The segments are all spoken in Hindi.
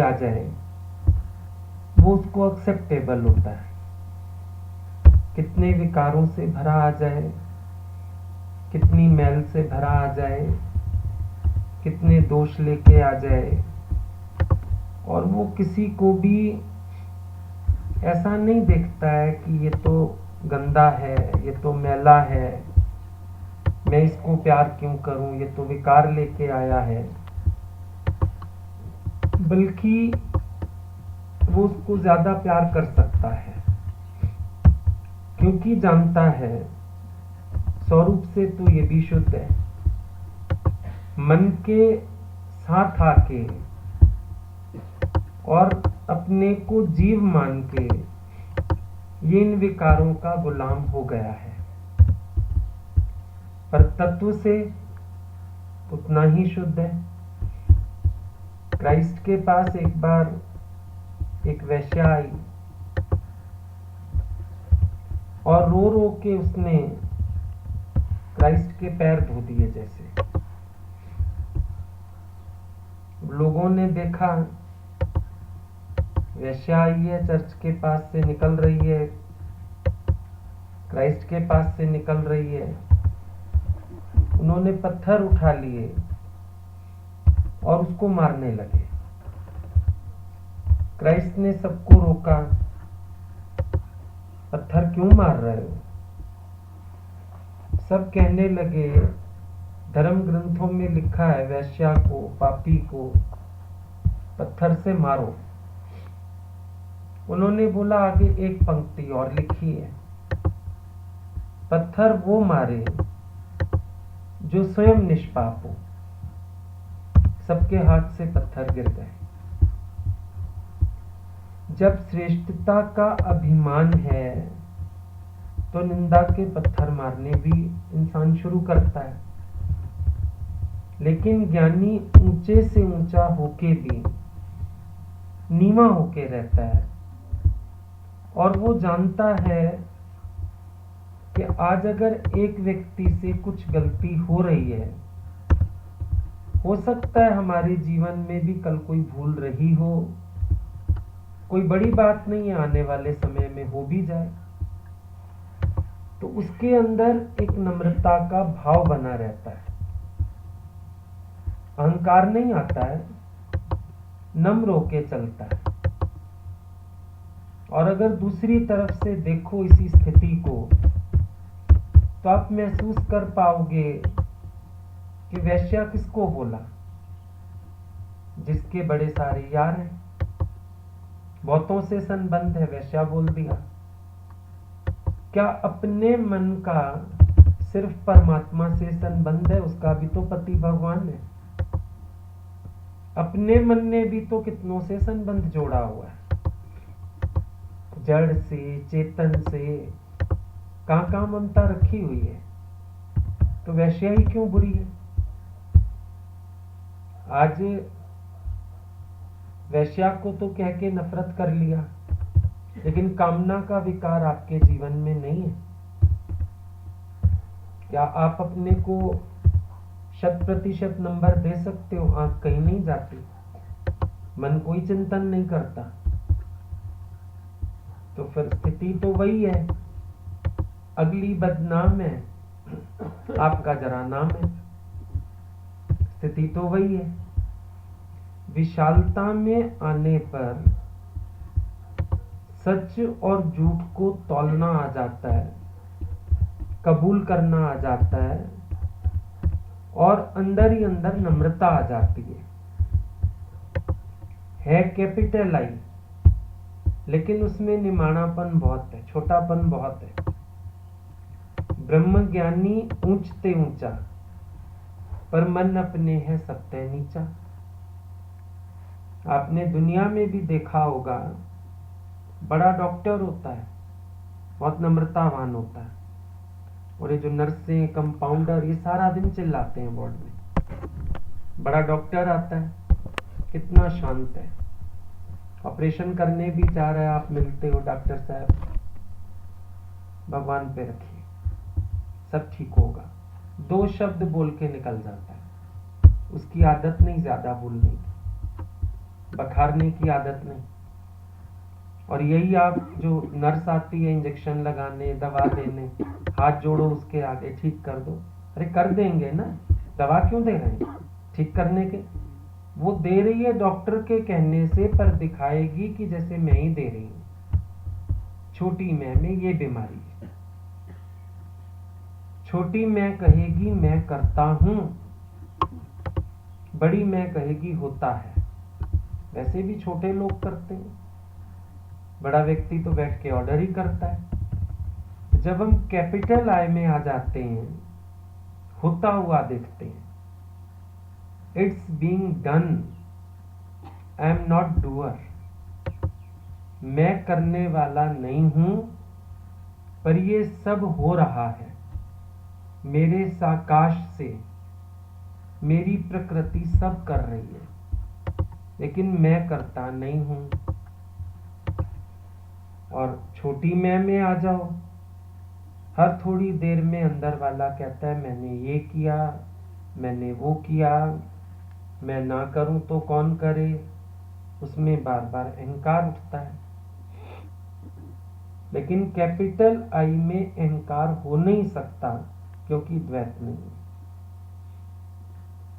आ जाए वो उसको एक्सेप्टेबल होता है। कितने विकारों से भरा आ जाए, कितनी मैल से भरा आ जाए, कितने दोष लेके आ जाए, और वो किसी को भी ऐसा नहीं देखता है कि ये तो गंदा है, ये तो मैला है, मैं इसको प्यार क्यों करूं, ये तो विकार लेके आया है। बल्कि वो उसको ज्यादा प्यार कर सकता है, क्योंकि जानता है स्वरूप से तो ये भी शुद्ध है। मन के साथ आके और अपने को जीव मान के ये इन विकारों का गुलाम हो गया है, पर तत्व से उतना ही शुद्ध है। क्राइस्ट के पास एक बार एक वेश्या आई और रो रो के उसने क्राइस्ट के पैर धो दिए। जैसे लोगों ने देखा वेश्या आई है, चर्च के पास से निकल रही है, क्राइस्ट के पास से निकल रही है, उन्होंने पत्थर उठा लिए और उसको मारने लगे। क्राइस्ट ने सबको रोका, पत्थर क्यों मार रहे हो? सब कहने लगे धर्म ग्रंथों में लिखा है वेश्या को, पापी को पत्थर से मारो। उन्होंने बोला आगे एक पंक्ति और लिखी है, पत्थर वो मारे जो स्वयं निष्पाप हो। सबके हाथ से पत्थर गिर गए। जब श्रेष्ठता का अभिमान है तो निंदा के पत्थर मारने भी इंसान शुरू करता है। लेकिन ज्ञानी ऊंचे से ऊंचा होके भी नीवा होके रहता है, और वो जानता है कि आज अगर एक व्यक्ति से कुछ गलती हो रही है, हो सकता है हमारे जीवन में भी कल कोई भूल रही हो, कोई बड़ी बात नहीं है, आने वाले समय में हो भी जाए, तो उसके अंदर एक नम्रता का भाव बना रहता है। अहंकार नहीं आता है, नम्र होके चलता है। और अगर दूसरी तरफ से देखो इसी स्थिति को, तो आप महसूस कर पाओगे कि वेश्या किसको बोला? जिसके बड़े सारे यार हैं, बहुतों से संबंध है, वेश्या बोल दिया। क्या अपने मन का सिर्फ परमात्मा से संबंध है? उसका भी तो पति भगवान है। अपने मन ने भी तो कितनों से संबंध जोड़ा हुआ है, जड़ से, चेतन से, कहां ममता रखी हुई है। तो वैश्या ही क्यों बुरी है? आज वैश्या को तो कह के नफरत कर लिया, लेकिन कामना का विकार आपके जीवन में नहीं है। क्या आप अपने को 100% नंबर दे सकते हो? आंख कहीं नहीं जाती, मन कोई चिंतन नहीं करता, तो फिर स्थिति तो वही है। अगली बदनाम है, आपका जरा नाम है। स्थिति तो वही है। विशालता में आने पर सच और झूठ को तौलना आ जाता है, कबूल करना आ जाता है, और अंदर ही अंदर नम्रता आ जाती है कैपिटल आई, लेकिन उसमें निमाणापन बहुत है, छोटापन बहुत है। ब्रह्मज्ञानी ऊंचते ऊंचा, पर मन अपने है सत्य नीचा। आपने दुनिया में भी देखा होगा, बड़ा डॉक्टर होता है, बहुत नम्रतावान होता है, और ये जो नर्सें, कंपाउंडर, ये सारा दिन चिल्लाते हैं वार्ड में। बड़ा डॉक्टर आता है, कितना शांत है, ऑपरेशन करने भी जा रहा है, आप मिलते हो, डॉक्टर साहब भगवान पे रखिए, सब ठीक होगा, 2 शब्द बोल के निकल जाता है। उसकी आदत नहीं ज्यादा बोलने की, पखारने की आदत नहीं। और यही आप जो नर्स आती है इंजेक्शन लगाने, दवा देने, हाथ जोड़ो उसके आगे, ठीक कर दो, अरे कर देंगे ना, दवा क्यों दे रहे हैं? ठीक करने के। वो दे रही है डॉक्टर के कहने से, पर दिखाएगी कि जैसे मैं ही दे रही हूं। छोटी मैं में ये बीमारी है। छोटी मैं कहेगी मैं करता हूं, बड़ी मैं कहेगी होता है। वैसे भी छोटे लोग करते हैं, बड़ा व्यक्ति तो बैठ के ऑर्डर ही करता है। जब हम कैपिटल आई में आ जाते हैं, होता हुआ देखते हैं, it's being done, I am not doer. मैं करने वाला नहीं हूं, पर ये सब हो रहा है मेरे साकाश से, मेरी प्रकृति सब कर रही है, लेकिन मैं करता नहीं हूं। और छोटी मैं में आ जाओ, हर थोड़ी देर में अंदर वाला कहता है मैंने ये किया, मैंने वो किया, मैं ना करूं तो कौन करे। उसमें बार बार अहंकार उठता है। लेकिन कैपिटल आई में अहंकार हो नहीं सकता, क्योंकि द्वैत नहीं है।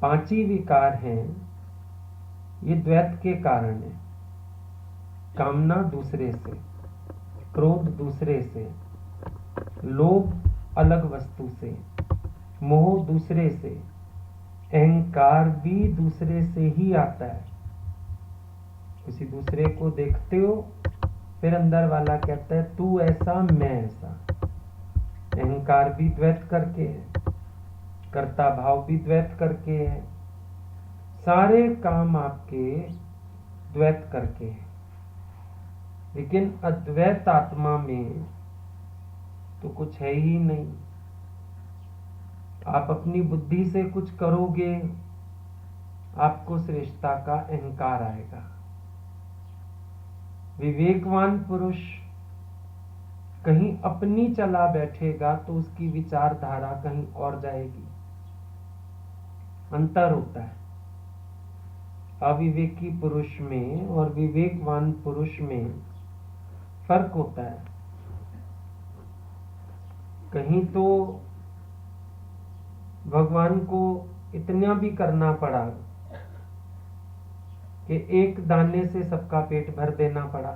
5 ही विकार हैं, ये द्वैत के कारण है। कामना दूसरे से, क्रोध दूसरे से, लोभ अलग वस्तु से, मोह दूसरे से, अहंकार भी दूसरे से ही आता है। किसी दूसरे को देखते हो, फिर अंदर वाला कहता है तू ऐसा मैं ऐसा। अहंकार भी द्वैत करके है, कर्ता भाव भी द्वैत करके है, सारे काम आपके द्वैत करके है। लेकिन अद्वैत आत्मा में तो कुछ है ही नहीं। आप अपनी बुद्धि से कुछ करोगे, आपको श्रेष्ठता का अहंकार आएगा। विवेकवान पुरुष कहीं अपनी चला बैठेगा तो उसकी विचारधारा कहीं और जाएगी। अंतर होता है अविवेकी पुरुष में और विवेकवान पुरुष में, फर्क होता है। कहीं तो भगवान को इतना भी करना पड़ा कि एक दाने से सबका पेट भर देना पड़ा।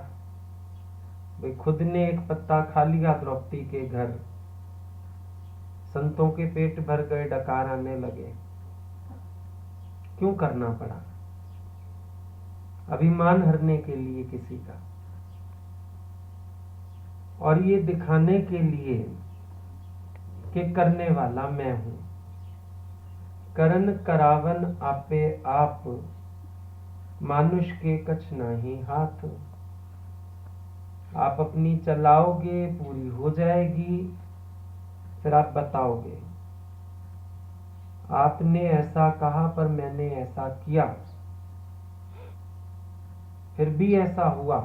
वे खुद ने एक पत्ता खा लिया द्रौपदी के घर, संतों के पेट भर गए, डकार आने लगे। क्यों करना पड़ा? अभिमान हरने के लिए किसी का, और ये दिखाने के लिए कि करने वाला मैं हूं। करन करावन आपे आप, मानुष के कछ नाही हाथ। आप अपनी चलाओगे, पूरी हो जाएगी, फिर आप बताओगे आपने ऐसा कहा पर मैंने ऐसा किया, फिर भी ऐसा हुआ।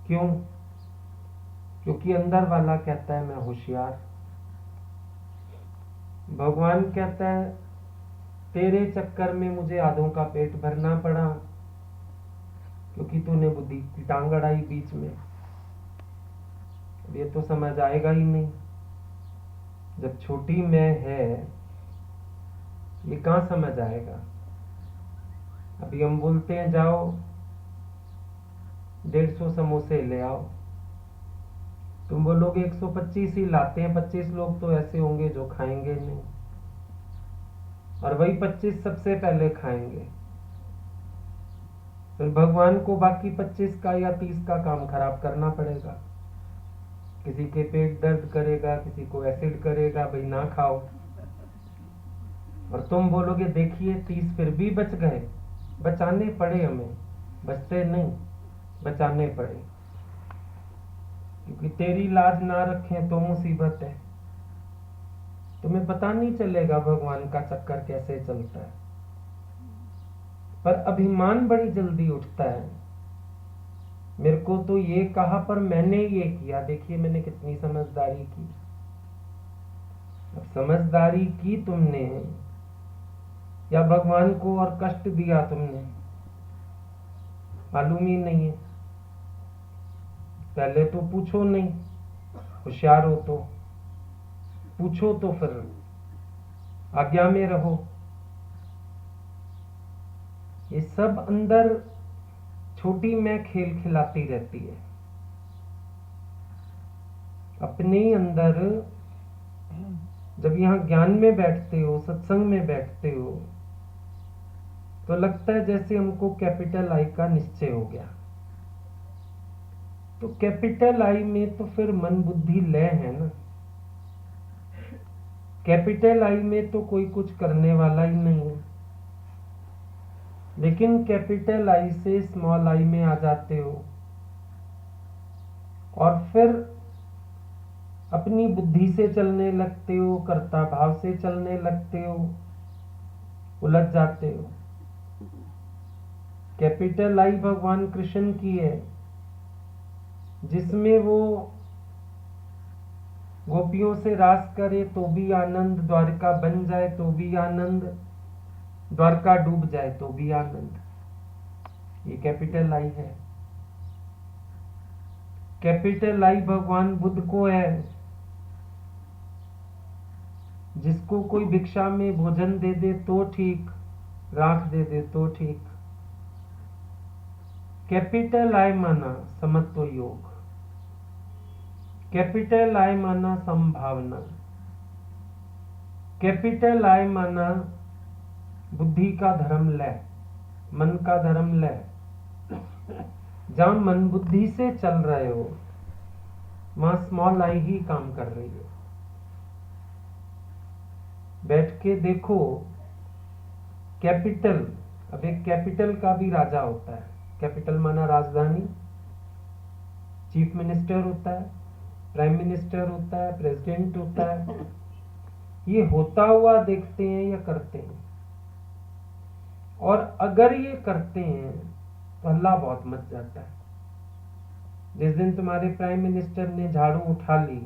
क्यों? क्योंकि अंदर वाला कहता है मैं होशियार। भगवान कहता है तेरे चक्कर में मुझे आधों का पेट भरना पड़ा, क्योंकि तूने बुद्धि की टांग अड़ाई बीच में। ये तो समझ आएगा ही नहीं। जब छोटी मैं है, ये कहां समझ आएगा? अभी हम बोलते हैं जाओ 150 समोसे ले आओ, तुम बोलोगे 125 ही लाते हैं, 25 लोग तो ऐसे होंगे जो खाएंगे नहीं, और वही 25 सबसे पहले खाएंगे। फिर भगवान को बाकी 25 का या 30 का काम खराब करना पड़ेगा। किसी के पेट दर्द करेगा, किसी को एसिड करेगा, भाई ना खाओ। और तुम बोलोगे देखिए 30 फिर भी बच गए। बचाने पड़े हमें, बचते नहीं, बचाने पड़े। क्योंकि तेरी लाज ना रखें तो मुसीबत है। तुम्हें पता नहीं चलेगा भगवान का चक्कर कैसे चलता है। पर अभिमान बड़ी जल्दी उठता है, मेरे को तो ये कहा पर मैंने ये किया, देखिए मैंने कितनी समझदारी की। अब समझदारी की तुमने या भगवान को और कष्ट दिया तुमने, मालूम ही नहीं है। पहले तो पूछो नहीं, होशियार हो तो पूछो, तो फिर आज्ञा में रहो। ये सब अंदर छोटी मैं खेल खिलाती रहती है। अपने अंदर जब यहाँ ज्ञान में बैठते हो, सत्संग में बैठते हो, तो लगता है जैसे हमको कैपिटल आई का निश्चय हो गया। तो कैपिटल आई में तो फिर मन बुद्धि लय है ना। कैपिटल आई में तो कोई कुछ करने वाला ही नहीं है। लेकिन कैपिटल आई से स्मॉल आई में आ जाते हो और फिर अपनी बुद्धि से चलने लगते हो, कर्ता भाव से चलने लगते हो, उलझ जाते हो। कैपिटल आई भगवान कृष्ण की है, जिसमें वो गोपियों से रास करे तो भी आनंद, द्वारका बन जाए तो भी आनंद, द्वारका डूब जाए तो भी आनंद। ये कैपिटल आई है। कैपिटल आई भगवान बुद्ध को है, जिसको कोई भिक्षा में भोजन दे दे तो ठीक, राख दे दे तो ठीक। कैपिटल आई माना समत्व योग, कैपिटल आई माना संभावना, कैपिटल आई माना बुद्धि का धर्म लय, मन का धर्म लय। जहां मन बुद्धि से चल रहे हो वहां स्मॉल आई ही काम कर रही है। बैठ के देखो, कैपिटल, अब एक कैपिटल का भी राजा होता है। कैपिटल माना राजधानी, चीफ मिनिस्टर होता है, प्राइम मिनिस्टर होता है, प्रेसिडेंट होता है। ये होता हुआ देखते हैं या करते हैं? और अगर ये करते हैं तो हल्ला बहुत मच जाता है। जिस दिन तुम्हारे प्राइम मिनिस्टर ने झाड़ू उठा ली,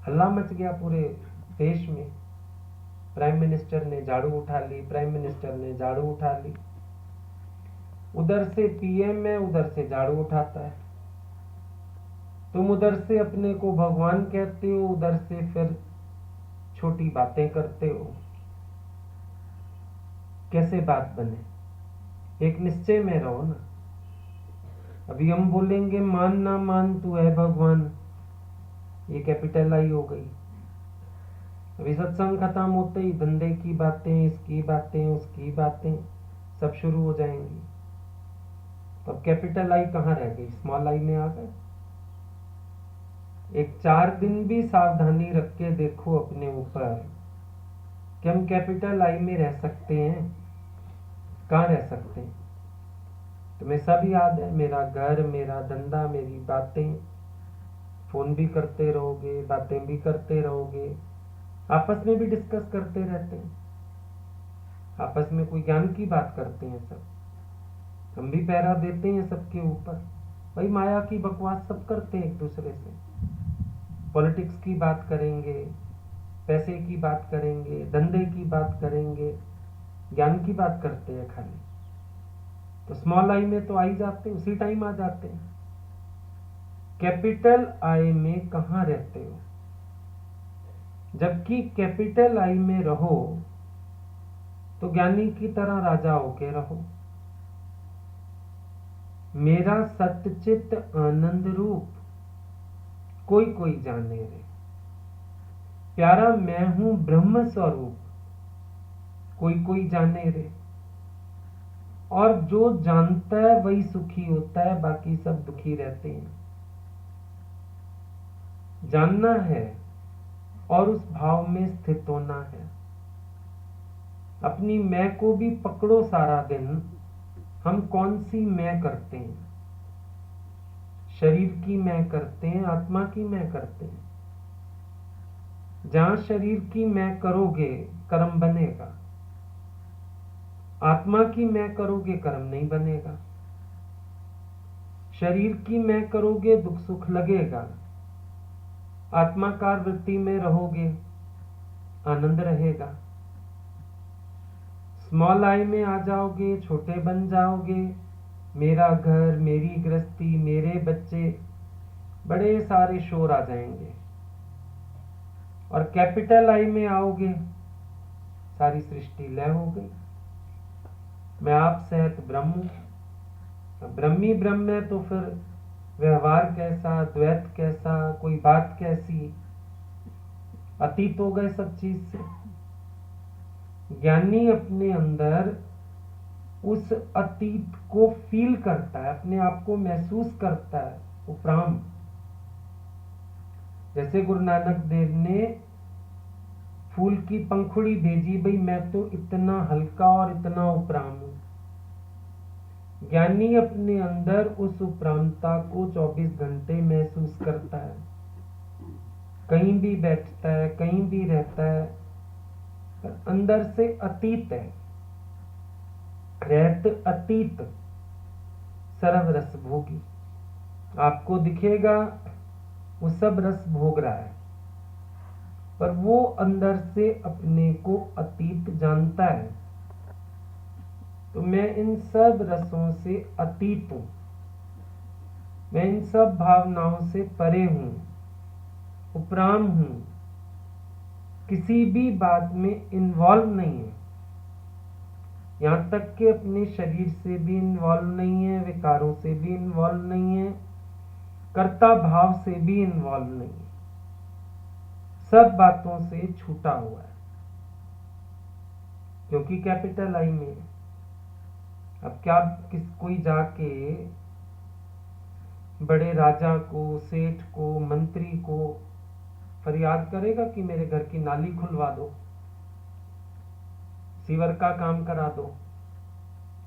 हल्ला मच गया पूरे देश में। प्राइम मिनिस्टर ने झाड़ू उठा ली, प्राइम मिनिस्टर ने झाड़ू उठा ली। उधर से पीएम है, उधर से झाड़ू उठाता है। तुम उधर से अपने को भगवान कहते हो, उधर से फिर छोटी बातें करते हो। कैसे बात बने? एक निश्चय में रहो ना। अभी हम बोलेंगे मान ना मान तू है भगवान, ये कैपिटल आई हो गई। अभी सत्संग खत्म होते ही धंधे की बातें, इसकी बातें, उसकी बातें सब शुरू हो जाएंगी। तो अब कैपिटल आई कहाँ रह गई? स्मॉल आई में आ गए। एक 4 दिन भी सावधानी रख के देखो अपने ऊपर कि हम कैपिटल आई में रह सकते हैं। कहाँ रह सकते हैं? तुम्हें सब याद है, मेरा घर, मेरा धंधा, मेरी बातें। फोन भी करते रहोगे, बातें भी करते रहोगे, आपस में भी डिस्कस करते रहते हैं, आपस में कोई ज्ञान की बात करते हैं सब। हम भी पहरा देते हैं सबके ऊपर। भाई माया की बकवास सब करते हैं एक दूसरे से। पॉलिटिक्स की बात करेंगे, पैसे की बात करेंगे, धंधे की बात करेंगे, ज्ञान की बात करते हैं खाली। तो स्मॉल आई में तो आ ही जाते, उसी टाइम आ जाते हैं। कैपिटल आई में कहाँ रहते हो? जबकि कैपिटल आई में रहो तो ज्ञानी की तरह राजा होके रहो। मेरा सतचित आनंद रूप कोई कोई जाने रे, प्यारा मैं हूं ब्रह्म स्वरूप कोई कोई जाने रे। और जो जानता है वही सुखी होता है, बाकी सब दुखी रहते हैं। जानना है और उस भाव में स्थित होना है। अपनी मैं को भी पकड़ो सारा दिन। हम कौन सी मैं करते हैं? शरीर की मैं करते हैं, आत्मा की मैं करते हैं? जहां शरीर की मैं करोगे कर्म बनेगा, आत्मा की मैं करोगे कर्म नहीं बनेगा। शरीर की मैं करोगे दुख सुख लगेगा, आत्माकार वृत्ति में रहोगे आनंद रहेगा। स्मॉल आई में आ जाओगे, छोटे बन जाओगे, मेरा घर, मेरी गृहस्थी, मेरे बच्चे, बड़े सारे शोर आ जाएंगे। और कैपिटल आई में आओगे, सारी सृष्टि लय हो गई। मैं आप सहित ब्रह्म हूं। ब्रह्मी ब्रह्म है तो फिर व्यवहार कैसा, द्वैत कैसा, कोई बात कैसी, अतीत हो गए सब चीज से। ज्ञानी अपने अंदर उस अतीत को फील करता है, अपने आप को महसूस करता है, उपराम। जैसे गुरु नानक देव ने फूल की पंखुड़ी भेजी, भाई मैं तो इतना हल्का और इतना उपराम हूं। ज्ञानी अपने अंदर उस उपरामता को 24 घंटे महसूस करता है। कहीं भी बैठता है, कहीं भी रहता है, पर अंदर से अतीत है, रहत अतीत, सर्व रस भोगी। आपको दिखेगा वो सब रस भोग रहा है, पर वो अंदर से अपने को अतीत जानता है। तो मैं इन सब रसों से अतीत हूं, मैं इन सब भावनाओं से परे हूं, उपराम हूं, किसी भी बात में इन्वॉल्व नहीं है। यहां तक कि अपने शरीर से भी इन्वॉल्व नहीं है, विकारों से भी इन्वॉल्व नहीं है, कर्ता भाव से भी इन्वॉल्व नहीं है, सब बातों से छूटा हुआ है, क्योंकि कैपिटल आई में है। अब क्या कोई जाके बड़े राजा को, सेठ को, मंत्री को फरियाद करेगा कि मेरे घर की नाली खुलवा दो, सीवर का काम करा दो?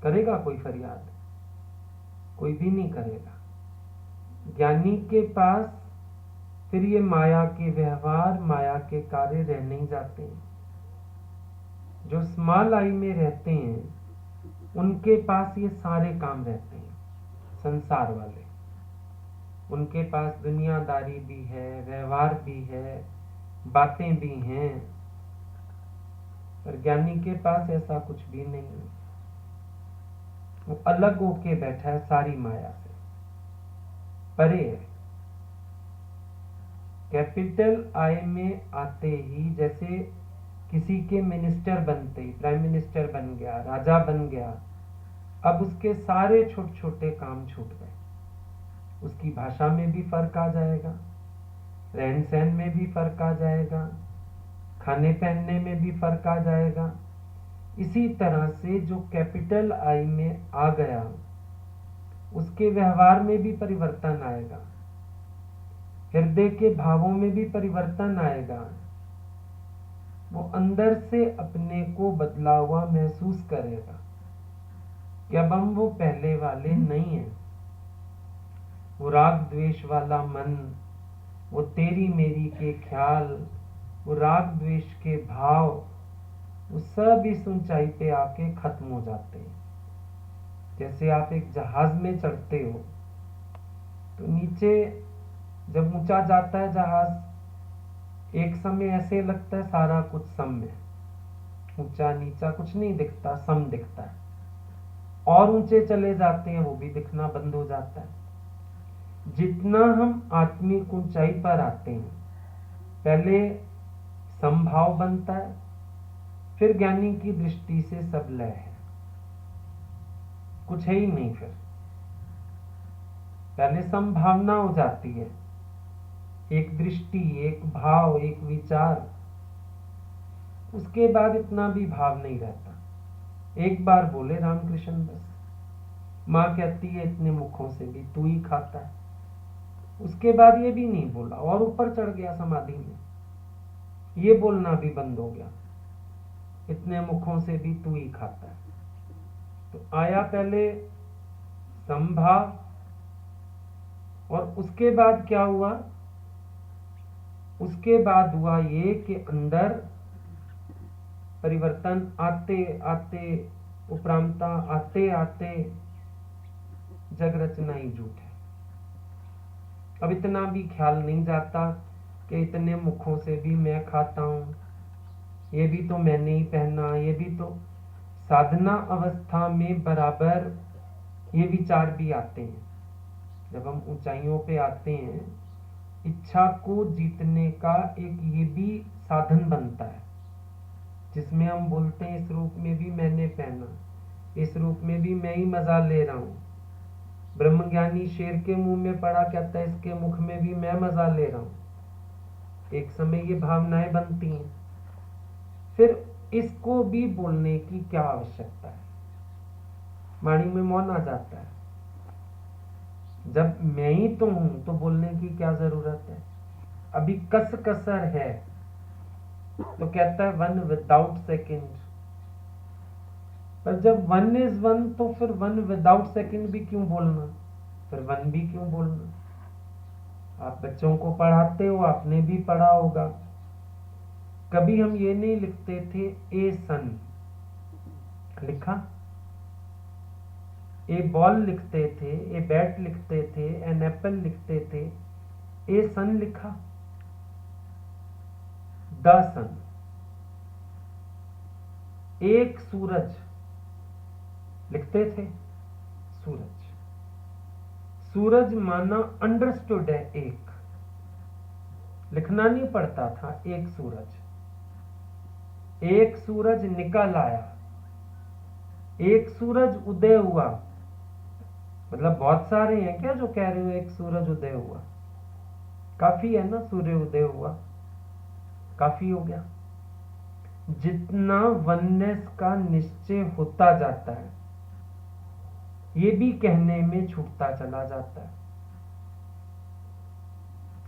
करेगा कोई फरियाद? कोई भी नहीं करेगा। ज्ञानी के पास फिर ये माया के व्यवहार, माया के कार्य रह नहीं जाते हैं। जो स्मॉल आई में रहते हैं उनके पास ये सारे काम रहते हैं, संसार वाले। उनके पास दुनियादारी भी है, व्यवहार भी है, बातें भी हैं, पर ज्ञानी के पास ऐसा कुछ भी नहीं है। वो अलग होके बैठा है, सारी माया से परे है। कैपिटल आई में आते ही, जैसे किसी के मिनिस्टर बनते ही, प्राइम मिनिस्टर बन गया, राजा बन गया, अब उसके सारे छोटे छोटे काम छूट गए। उसकी भाषा में भी फर्क आ जाएगा, रहन सहन में भी फर्क आ जाएगा, खाने पहनने में भी फर्क आ जाएगा। इसी तरह से जो कैपिटल आई में आ गया उसके व्यवहार में भी परिवर्तन आएगा, हृदय के भावों में भी परिवर्तन आएगा। वो अंदर से अपने को बदला हुआ महसूस करेगा कि अब हम वो पहले वाले नहीं हैं। वो राग द्वेष वाला मन, वो तेरी मेरी के ख्याल, वो राग द्वेष के भाव, वो सब इस ऊंचाई पे आके खत्म हो जाते हैं। जैसे आप एक जहाज में चढ़ते हो तो नीचे जब ऊंचा जाता है जहाज, एक समय ऐसे लगता है सारा कुछ सम है, ऊंचा नीचा कुछ नहीं दिखता, सम दिखता है। और ऊंचे चले जाते हैं वो भी दिखना बंद हो जाता है। जितना हम आत्मिक ऊंचाई पर आते हैं, पहले समभाव बनता है, फिर ज्ञानी की दृष्टि से सब लय है, कुछ है ही नहीं। फिर पहले संभावना हो जाती है, एक दृष्टि, एक भाव, एक विचार, उसके बाद इतना भी भाव नहीं रहता। एक बार बोले रामकृष्ण बस, माँ कहती है इतने मुखों से भी तू ही खाता है, उसके बाद ये भी नहीं बोला और ऊपर चढ़ गया समाधि में, ये बोलना भी बंद हो गया, इतने मुखों से भी तू ही खाता है। तो आया पहले संभाव, और उसके बाद क्या हुआ? उसके बाद हुआ ये कि अंदर परिवर्तन आते आते, उपरामता आते आते, जग रचना ही झूठ है। अब इतना भी ख्याल नहीं जाता कि इतने मुखों से भी मैं खाता हूं, ये भी तो मैंने ही पहना, ये भी तो। साधना अवस्था में बराबर ये विचार भी आते हैं जब हम ऊंचाइयों पे आते हैं। इच्छा को जीतने का एक ये भी साधन बनता है, जिसमें हम बोलते हैं इस रूप में भी मैंने पहना, इस रूप में भी मैं ही मजा ले रहा हूँ। ब्रह्मज्ञानी शेर के मुंह में पड़ा, कहता है इसके मुख में भी मैं मजा ले रहा हूँ। एक समय ये भावनाएं बनती हैं, फिर इसको भी बोलने की क्या आवश्यकता है, वाणी में मौन आ जाता है। जब मैं ही तो हूं तो बोलने की क्या जरूरत है। अभी कस कसर है तो कहता है वन विदाउट सेकंड, पर जब वन इज वन तो फिर वन विदाउट सेकंड भी क्यों बोलना, फिर वन भी क्यों बोलना। आप बच्चों को पढ़ाते हो, आपने भी पढ़ा होगा, कभी हम ये नहीं लिखते थे ए सन, लिखा। ए बॉल लिखते थे, ए बैट लिखते थे, एन एप्पल लिखते थे, ए सन लिखा। द सन, एक सूरज लिखते थे, सूरज। सूरज माना अंडरस्टूड है, एक लिखना नहीं पड़ता था, एक सूरज। एक सूरज निकल आया, एक सूरज उदय हुआ। मतलब बहुत सारे हैं क्या जो कह रहे हो एक सूरज उदय हुआ, काफी है ना, सूर्य उदय हुआ काफी हो गया। जितना वननेस का निश्चय होता जाता है, ये भी कहने में छूटता चला जाता है।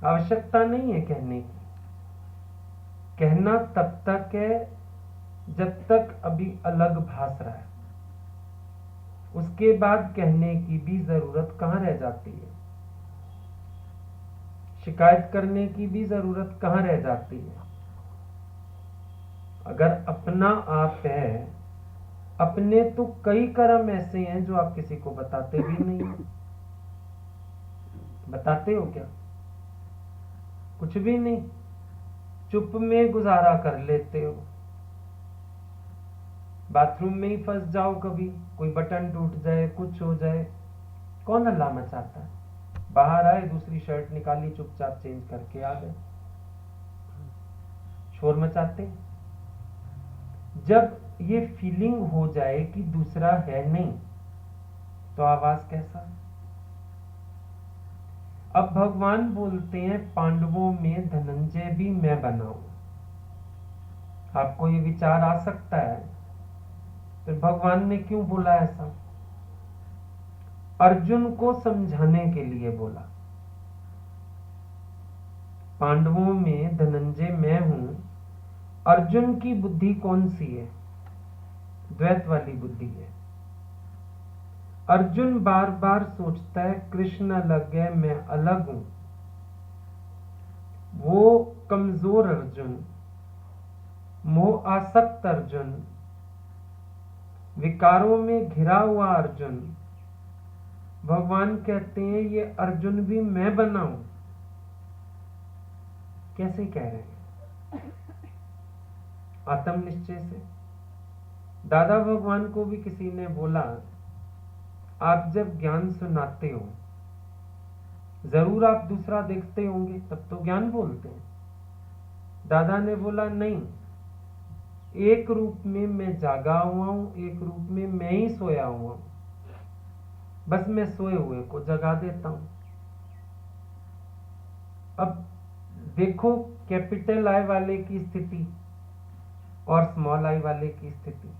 आवश्यकता नहीं है कहने की। कहना तब तक है जब तक अभी अलग भास रहा है, उसके बाद कहने की भी जरूरत कहां रह जाती है। शिकायत करने की भी जरूरत कहां रह जाती है। अगर अपना आप है, अपने तो कई कर्म ऐसे हैं जो आप किसी को बताते भी नहीं। बताते हो क्या? कुछ भी नहीं, चुप में गुजारा कर लेते हो। बाथरूम में ही फंस जाओ, कभी कोई बटन टूट जाए, कुछ हो जाए, कौन हल्ला मचाता है? बाहर आए, दूसरी शर्ट निकाली, चुपचाप चेंज करके आ गए। शोर मचाते। जब ये फीलिंग हो जाए कि दूसरा है नहीं, तो आवाज कैसा? अब भगवान बोलते हैं पांडवों में धनंजय भी मैं बनाऊं। आपको ये विचार आ सकता है, फिर भगवान ने क्यों बोला ऐसा? अर्जुन को समझाने के लिए बोला। पांडवों में धनंजय मैं हूं। अर्जुन की बुद्धि कौन सी है? द्वैत वाली बुद्धि है। अर्जुन बार बार सोचता है कृष्ण अलग है, मैं अलग हूं। वो कमजोर अर्जुन, मोह आसक्त अर्जुन, विकारों में घिरा हुआ अर्जुन, भगवान कहते हैं ये अर्जुन भी मैं बनाऊं। कैसे कह रहे हैं? आत्म निश्चय से। दादा भगवान को भी किसी ने बोला, आप जब ज्ञान सुनाते हो जरूर आप दूसरा देखते होंगे, तब तो ज्ञान बोलते हैं। दादा ने बोला नहीं, एक रूप में मैं जागा हुआ हूं, एक रूप में मैं ही सोया हुआ हूं। बस मैं सोए हुए को जगा देता हूं। अब देखो कैपिटल आई वाले की स्थिति और स्मॉल आई वाले की स्थिति।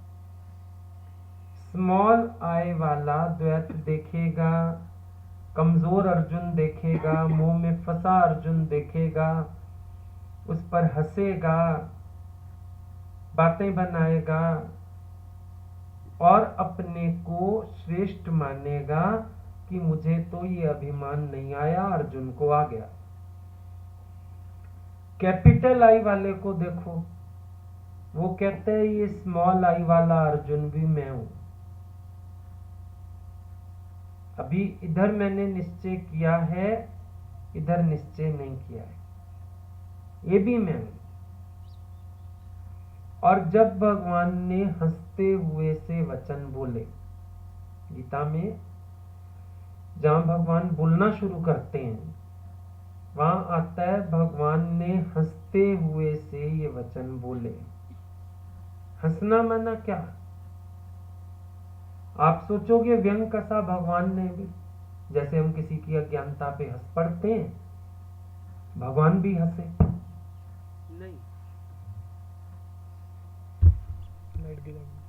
स्मॉल आई वाला द्वैत देखेगा, कमजोर अर्जुन देखेगा, मोह में फंसा अर्जुन देखेगा, उस पर हंसेगा, बातें बनाएगा और अपने को श्रेष्ठ मानेगा कि मुझे तो ये अभिमान नहीं आया, अर्जुन को आ गया। कैपिटल आई वाले को देखो, वो कहते हैं ये स्मॉल आई वाला अर्जुन भी मैं हूं। अभी इधर मैंने निश्चय किया है, इधर निश्चय नहीं किया है, ये भी मैं हूं। और जब भगवान ने हंसते हुए से वचन बोले, गीता में जहां भगवान बोलना शुरू करते हैं वहां आता है भगवान ने हंसते हुए से ये वचन बोले। हंसना माना क्या? आप सोचोगे व्यंग कसा भगवान ने भी, जैसे हम किसी की अज्ञानता पे हंस पड़ते हैं, भगवान भी हंसे? नहीं। लाइट गिरा।